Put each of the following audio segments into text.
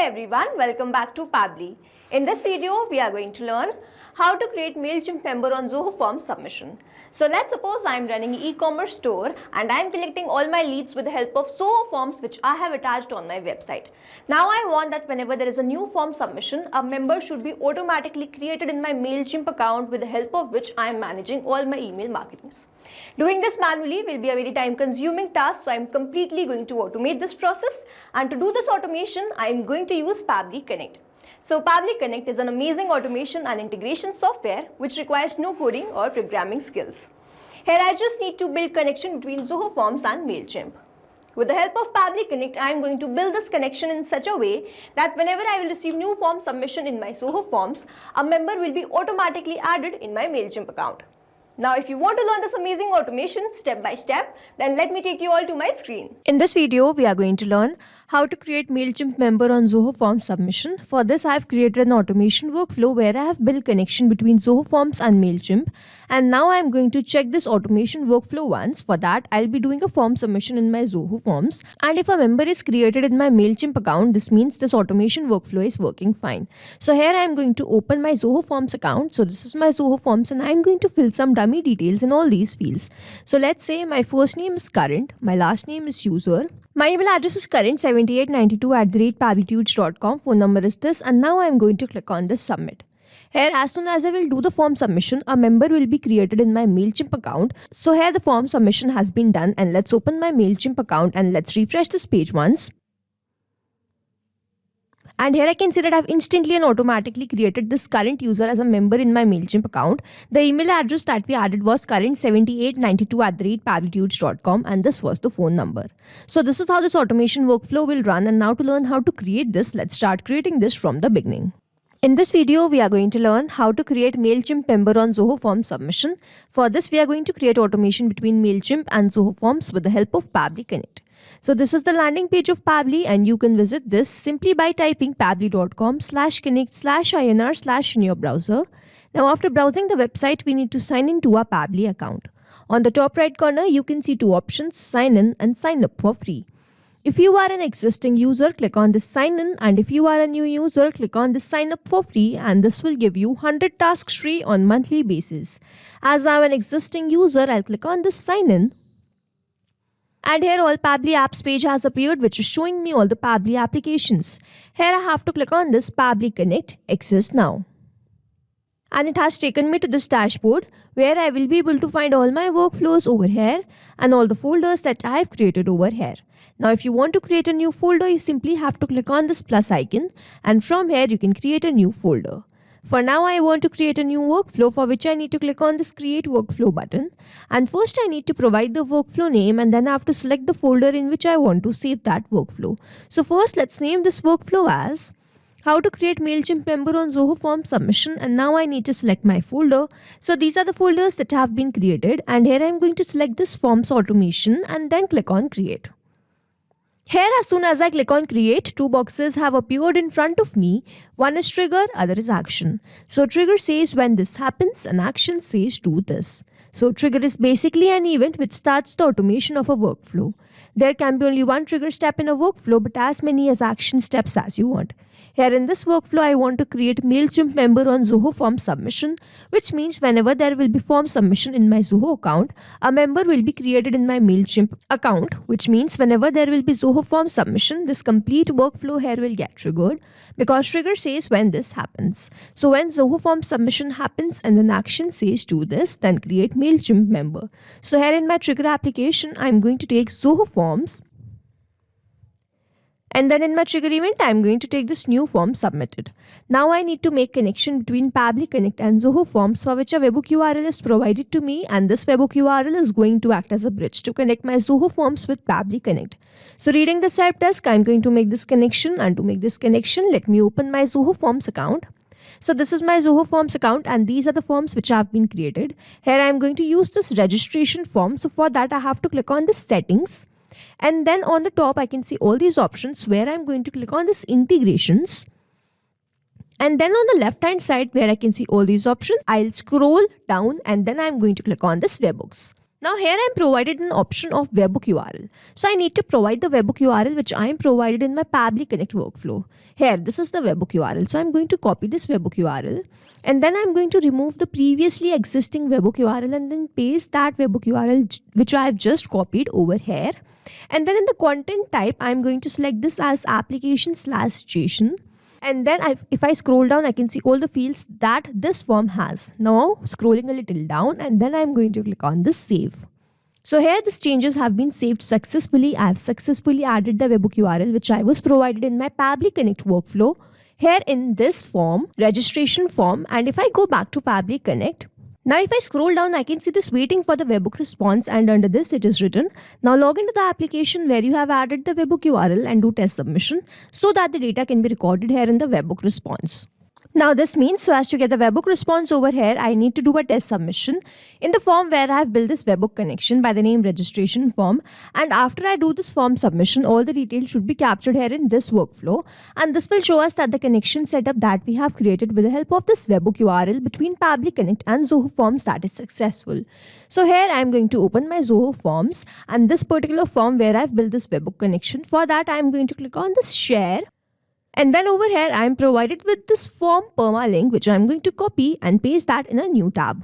everyone, welcome back to Pabbly. In this video, we are going to learn how to create MailChimp member on Zoho Forms submission. So let's suppose I am running an e-commerce store and I am collecting all my leads with the help of Zoho Forms which I have attached on my website. Now I want that whenever there is a new form submission, a member should be automatically created in my MailChimp account with the help of which I am managing all my email marketings. Doing this manually will be a very time-consuming task, so I am completely going to automate this process, and to do this automation, I am going to use Pabbly Connect. So Pabbly Connect is an amazing automation and integration software which requires no coding or programming skills. Here I just need to build connection between Zoho Forms and MailChimp. With the help of Pabbly Connect, I am going to build this connection in such a way that whenever I will receive new form submission in my Zoho Forms, a member will be automatically added in my MailChimp account. Now, if you want to learn this amazing automation step by step, then let me take you all to my screen. In this video, we are going to learn how to create MailChimp member on Zoho Forms submission. For this, I have created an automation workflow where I have built connection between Zoho Forms and MailChimp. And now I am going to check this automation workflow once. For that, I'll be doing a form submission in my Zoho Forms. And if a member is created in my MailChimp account, this means this automation workflow is working fine. So here I am going to open my Zoho Forms account. So this is my Zoho Forms and I am going to fill some dummy details in all these fields. So let's say my first name is current, my last name is user, my email address is current7892@pabblytudes.com, phone number is this, and now I am going to click on this submit. Here, as soon as I will do the form submission, a member will be created in my MailChimp account. So here the form submission has been done, and let's open my MailChimp account and let's refresh this page once. And here I can see that I've instantly and automatically created this current user as a member in my MailChimp account. The email address that we added was current7892@pabblytudes.com, and this was the phone number. So this is how this automation workflow will run, and now to learn how to create this, let's start creating this from the beginning. In this video, we are going to learn how to create MailChimp member on Zoho Forms submission. For this, we are going to create automation between MailChimp and Zoho Forms with the help of Pabbly Connect. So this is the landing page of Pabbly, and you can visit this simply by typing pabbly.com/connect/inr/ in your browser. Now after browsing the website, we need to sign in to our Pabbly account. On the top right corner, you can see two options, sign in and sign up for free. If you are an existing user, click on this sign in, and if you are a new user, click on this sign up for free, and this will give you 100 tasks free on monthly basis. As I am an existing user, I'll click on this sign in. And here all Pabbly apps page has appeared, which is showing me all the Pabbly applications. Here I have to click on this Pabbly Connect Access Now. And it has taken me to this dashboard where I will be able to find all my workflows over here and all the folders that I have created over here. Now if you want to create a new folder, you simply have to click on this plus icon, and from here you can create a new folder. For now, I want to create a new workflow, for which I need to click on this create workflow button. And first I need to provide the workflow name, and then I have to select the folder in which I want to save that workflow. So first let's name this workflow as how to create MailChimp member on Zoho Forms submission, and now I need to select my folder. So these are the folders that have been created, and here I am going to select this forms automation and then click on create. Here, as soon as I click on create, two boxes have appeared in front of me. One is trigger, other is action. So trigger says when this happens, and action says do this. So trigger is basically an event which starts the automation of a workflow. There can be only one trigger step in a workflow, but as many as action steps as you want. Here in this workflow, I want to create MailChimp member on Zoho Form submission, which means whenever there will be form submission in my Zoho account, a member will be created in my MailChimp account, which means whenever there will be Zoho Form submission, this complete workflow here will get triggered, because trigger says when this happens. So when Zoho Form submission happens and an action says do this, then create MailChimp member. So here in my trigger application, I'm going to take Zoho Forms. And then in my trigger event, I am going to take this new form submitted. Now I need to make connection between Pabbly Connect and Zoho Forms, for which a webhook URL is provided to me, and this webhook URL is going to act as a bridge to connect my Zoho Forms with Pabbly Connect. So reading this help desk, I am going to make this connection, and to make this connection, let me open my Zoho Forms account. So this is my Zoho Forms account, and these are the forms which have been created. Here I am going to use this registration form. So for that, I have to click on this settings. And then on the top, I can see all these options where I'm going to click on this integrations. And then on the left hand side where I can see all these options, I'll scroll down and then I'm going to click on this webhooks. Now here I am provided an option of webhook URL. So I need to provide the webhook URL which I am provided in my Pabbly Connect workflow. Here this is the webhook URL. So I'm going to copy this webhook URL and then I'm going to remove the previously existing webhook URL and then paste that webhook URL which I have just copied over here. And then in the content type I'm going to select this as application/JSON. And then if I scroll down, I can see all the fields that this form has. Now scrolling a little down and then I'm going to click on this save. So here these changes have been saved successfully. I have successfully added the webhook URL which I was provided in my Pabbly Connect workflow here in this form, registration form. And if I go back to Pabbly Connect, now if I scroll down, I can see this waiting for the webhook response, and under this it is written, now log into the application where you have added the webhook URL and do test submission so that the data can be recorded here in the webhook response. Now this means so as to get the webhook response over here, I need to do a test submission in the form where I have built this webhook connection by the name registration form. And after I do this form submission, all the details should be captured here in this workflow. And this will show us that the connection setup that we have created with the help of this webhook URL between Pabbly Connect and Zoho Forms, that is successful. So here I am going to open my Zoho Forms and this particular form where I have built this webhook connection. For that I am going to click on this share. And then over here, I am provided with this form permalink, which I am going to copy and paste that in a new tab.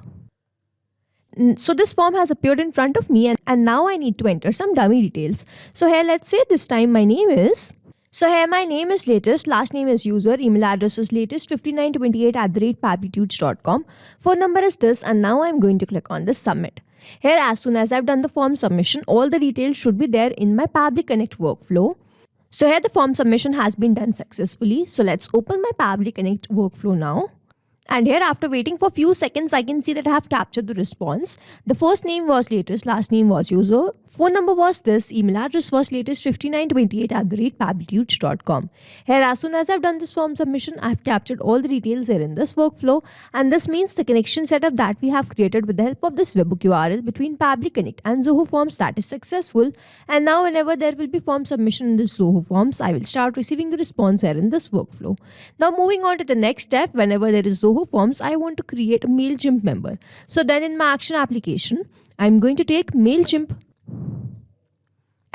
So this form has appeared in front of me and now I need to enter some dummy details. So here, let's say this time my name is, so here my name is latest, last name is user, email address is latest5928@pablitudes.com. Phone number is this, and now I'm going to click on this submit. Here, as soon as I've done the form submission, all the details should be there in my Pabbly Connect workflow. So here the form submission has been done successfully. So let's open my Pabbly Connect workflow now. And here after waiting for a few seconds, I can see that I have captured the response. The first name was latest, last name was user, phone number was this, email address was latest5928@pablitudes.com. Here as soon as I've done this form submission, I've captured all the details here in this workflow. And this means the connection setup that we have created with the help of this webhook URL between Pabbly Connect and Zoho Forms, that is successful. And now whenever there will be form submission in this Zoho Forms, I will start receiving the response here in this workflow. Now moving on to the next step, whenever there is Zoho Forms, I want to create a MailChimp member. So then in my action application, I'm going to take MailChimp.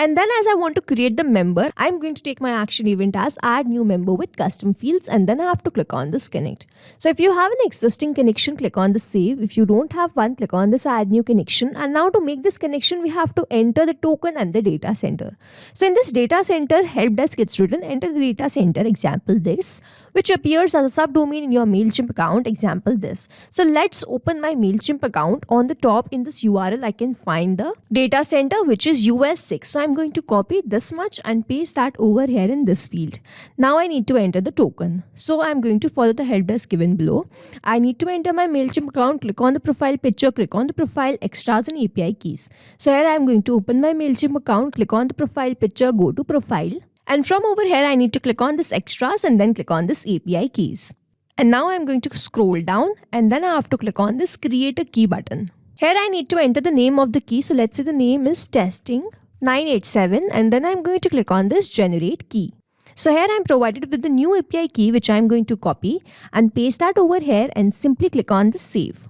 And then as I want to create the member, I'm going to take my action event as add new member with custom fields, and then I have to click on this connect. So if you have an existing connection, click on the save. If you don't have one, click on this add new connection. And now to make this connection, we have to enter the token and the data center. So in this data center, help desk gets written, enter the data center, example this, which appears as a subdomain in your MailChimp account, example this. So let's open my MailChimp account. On the top in this URL, I can find the data center, which is US6. So I'm going to copy this much and paste that over here in this field. Now I need to enter the token. So I'm going to follow the help desk given below. I need to enter my MailChimp account, click on the profile picture, click on the profile extras and API keys. So here I'm going to open my MailChimp account, click on the profile picture, go to profile. And from over here, I need to click on this extras and then click on this API keys. And now I'm going to scroll down and then I have to click on this create a key button. Here I need to enter the name of the key. So let's say the name is testing987 and then I'm going to click on this generate key. So here I'm provided with the new API key which I'm going to copy and paste that over here and simply click on the save.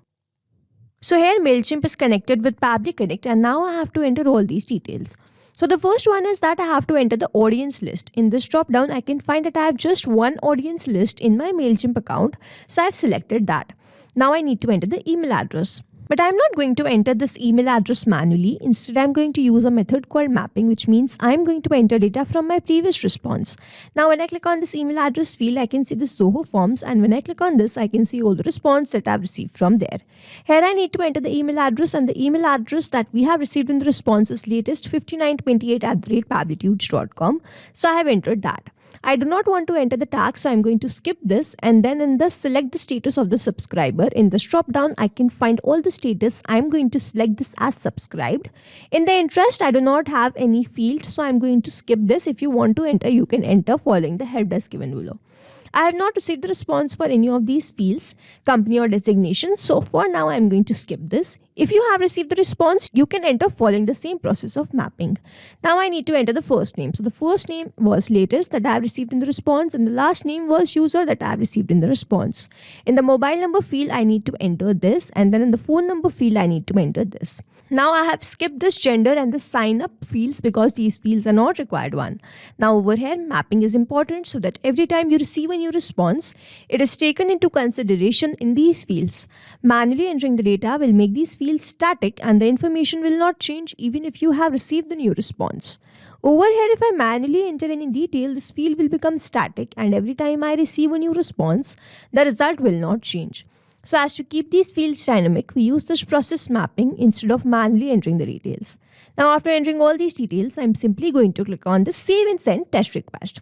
So here MailChimp is connected with Pabbly Connect and now I have to enter all these details. So the first one is that I have to enter the audience list. In this drop down, I can find that I have just one audience list in my MailChimp account. So I've selected that. Now I need to enter the email address. But I'm not going to enter this email address manually. Instead, I'm going to use a method called mapping, which means I'm going to enter data from my previous response. Now, when I click on this email address field, I can see the Zoho Forms. And when I click on this, I can see all the response that I've received from there. Here, I need to enter the email address, and the email address that we have received in the response is latest5928@pablitudes.com. So I have entered that. I do not want to enter the tag, so I'm going to skip this, and then in the select the status of the subscriber. In this drop down, I can find all the status. I'm going to select this as subscribed. In the interest, I do not have any field, so I'm going to skip this. If you want to enter, you can enter following the help desk given below. I have not received the response for any of these fields, company or designation. So for now, I'm going to skip this. If you have received the response, you can enter following the same process of mapping. Now I need to enter the first name. So the first name was latest that I have received in the response, and the last name was user that I have received in the response. In the mobile number field, I need to enter this, and then in the phone number field, I need to enter this. Now I have skipped this gender and the sign up fields because these fields are not required one. Now over here, mapping is important so that every time you receive a new response, it is taken into consideration in these fields. Manually entering the data will make these fields static and the information will not change even if you have received the new response. Over here, if I manually enter any detail, this field will become static, and every time I receive a new response, the result will not change. So as to keep these fields dynamic, we use this process mapping instead of manually entering the details. Now after entering all these details, I'm simply going to click on the save and send test request.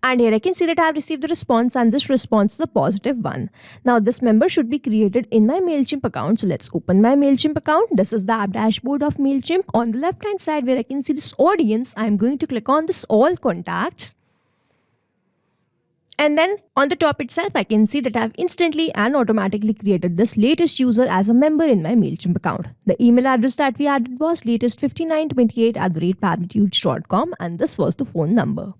And here I can see that I have received the response, and this response is a positive one. Now this member should be created in my MailChimp account. So let's open my MailChimp account. This is the app dashboard of MailChimp. On the left hand side where I can see this audience, I'm going to click on this all contacts. And then on the top itself, I can see that I have instantly and automatically created this latest user as a member in my MailChimp account. The email address that we added was latest5928@pablitudes.com, and this was the phone number.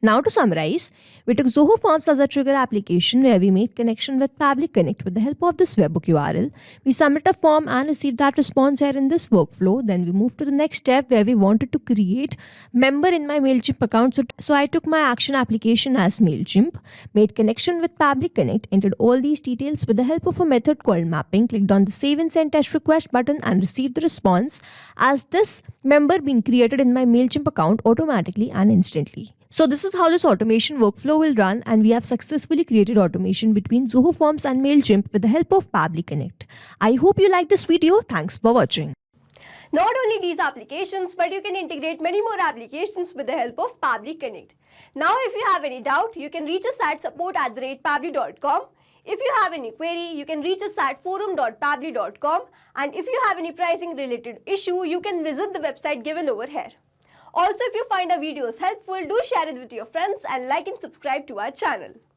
Now to summarize, we took Zoho Forms as a trigger application where we made connection with Pabbly Connect with the help of this webhook URL. We submit a form and received that response here in this workflow. Then we moved to the next step where we wanted to create member in my MailChimp account. So I took my action application as MailChimp, made connection with Pabbly Connect, entered all these details with the help of a method called mapping, clicked on the save and send test request button and received the response as this member being created in my MailChimp account automatically and instantly. So this is how this automation workflow will run, and we have successfully created automation between Zoho Forms and MailChimp with the help of Pabbly Connect. I hope you like this video. Thanks for watching. Not only these applications, but you can integrate many more applications with the help of Pabbly Connect. Now if you have any doubt, you can reach us at support@pabbly.com. If you have any query, you can reach us at forum.pabbly.com, and if you have any pricing related issue, you can visit the website given over here. Also, if you find our videos helpful, do share it with your friends and like and subscribe to our channel.